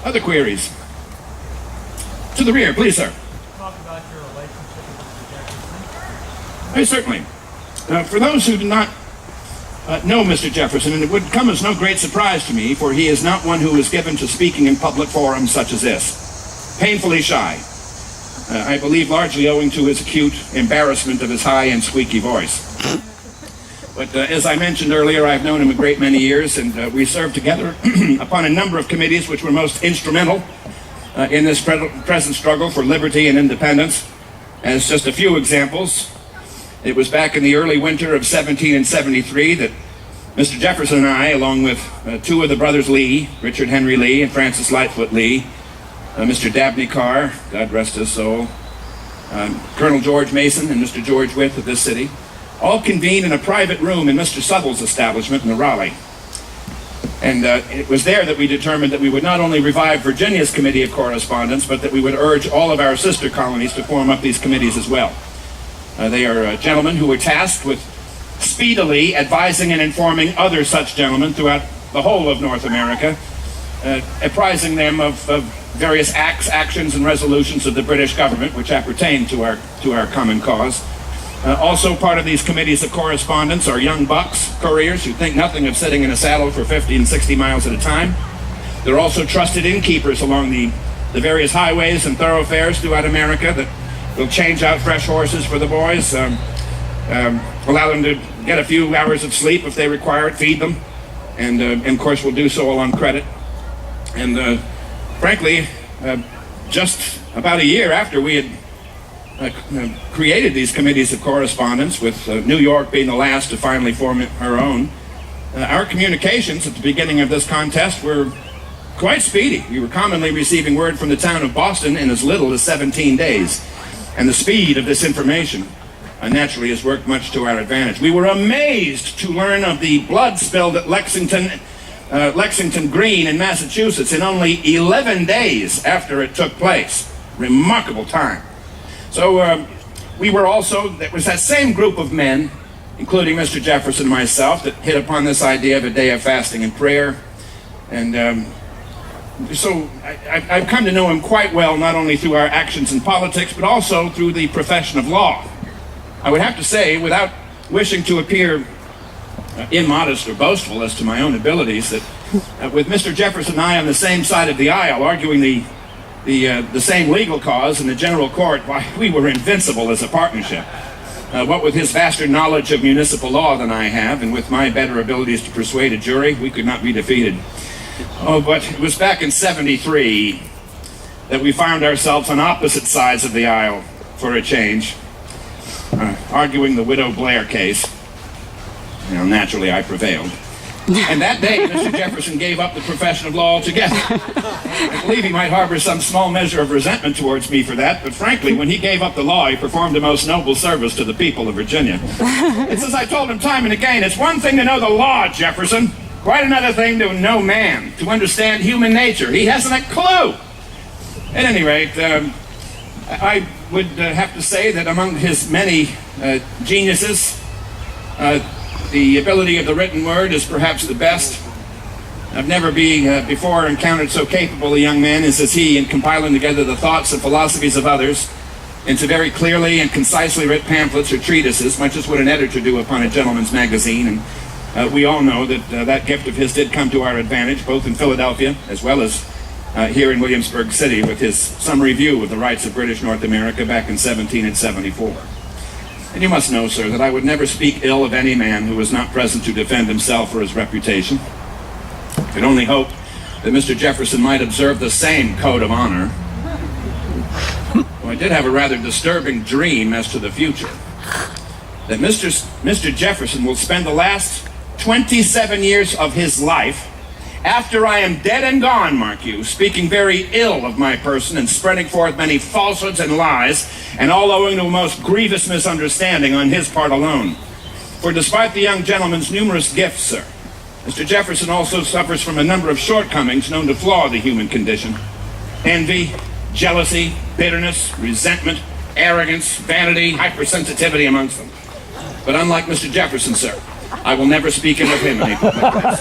Other queries? To the rear, please, sir. Talk about your relationship with Mr. Jefferson. Very certainly. For those who do not know Mr. Jefferson, and it would come as no great surprise to me, for he is not one who is given to speaking in public forums such as this. Painfully shy. I believe largely owing to his acute embarrassment of his high and squeaky voice. But as I mentioned earlier, I've known him a great many years, and we served together upon a number of committees which were most instrumental in this present struggle for liberty and independence. As just a few examples, it was back in the early winter of 1773 that Mr. Jefferson and I, along with two of the brothers Lee, Richard Henry Lee and Francis Lightfoot Lee, Mr. Dabney Carr, God rest his soul, Colonel George Mason and Mr. George Wythe of this city, all convened in a private room in Mr. Sutherland's establishment in the Raleigh. And it was there that we determined that we would not only revive Virginia's Committee of Correspondence, but that we would urge all of our sister colonies to form up these committees as well. They are gentlemen who were tasked with speedily advising and informing other such gentlemen throughout the whole of North America, apprising them of various acts, actions, and resolutions of the British government which appertain to our common cause. Also part of these committees of correspondence are young bucks, couriers who think nothing of sitting in a saddle for 50 and 60 miles at a time. They're also trusted innkeepers along the various highways and thoroughfares throughout America that will change out fresh horses for the boys, allow them to get a few hours of sleep if they require it, feed them, and of course will do so all on credit. And frankly, just about a year after we had created these committees of correspondence, with New York being the last to finally form her own, our communications at the beginning of this contest were quite speedy. We were commonly receiving word from the town of Boston in as little as 17 days. And the speed of this information naturally has worked much to our advantage. We were amazed to learn of the blood spilled at Lexington Green in Massachusetts in only 11 days after it took place. Remarkable time. So we were also, it was that same group of men, including Mr. Jefferson and myself, that hit upon this idea of a day of fasting and prayer. And so I've come to know him quite well, not only through our actions in politics, but also through the profession of law. I would have to say, without wishing to appear immodest or boastful as to my own abilities, that with Mr. Jefferson and I on the same side of the aisle, arguing the same legal cause in the general court, why, we were invincible as a partnership. What with his vaster knowledge of municipal law than I have, and with my better abilities to persuade a jury, we could not be defeated. Oh, but it was back in '73 that we found ourselves on opposite sides of the aisle for a change, arguing the Widow Blair case. Naturally, I prevailed. And that day, Mr. Jefferson gave up the profession of law altogether. I believe he might harbor some small measure of resentment towards me for that, but frankly, when he gave up the law, he performed a most noble service to the people of Virginia. It's as I told him time and again, it's one thing to know the law, Jefferson. Quite another thing to know man, to understand human nature. He hasn't a clue. At any rate, I would have to say that among his many geniuses, the ability of the written word is perhaps the best. I've never before encountered so capable a young man as he in compiling together the thoughts and philosophies of others into very clearly and concisely written pamphlets or treatises, much as would an editor do upon a gentleman's magazine. And we all know that that gift of his did come to our advantage, both in Philadelphia as well as here in Williamsburg City, with his summary view of the rights of British North America back in 1774. And you must know, sir, that I would never speak ill of any man who was not present to defend himself or his reputation. I could only hope that Mr. Jefferson might observe the same code of honor. Well, I did have a rather disturbing dream as to the future. That Mr. Jefferson will spend the last 27 years of his life, after I am dead and gone, mark you, speaking very ill of my person and spreading forth many falsehoods and lies, and all owing to a most grievous misunderstanding on his part alone. For despite the young gentleman's numerous gifts, sir, Mr. Jefferson also suffers from a number of shortcomings known to flaw the human condition. Envy, jealousy, bitterness, resentment, arrogance, vanity, hypersensitivity amongst them. But unlike Mr. Jefferson, sir, I will never speak ill of him in a public place.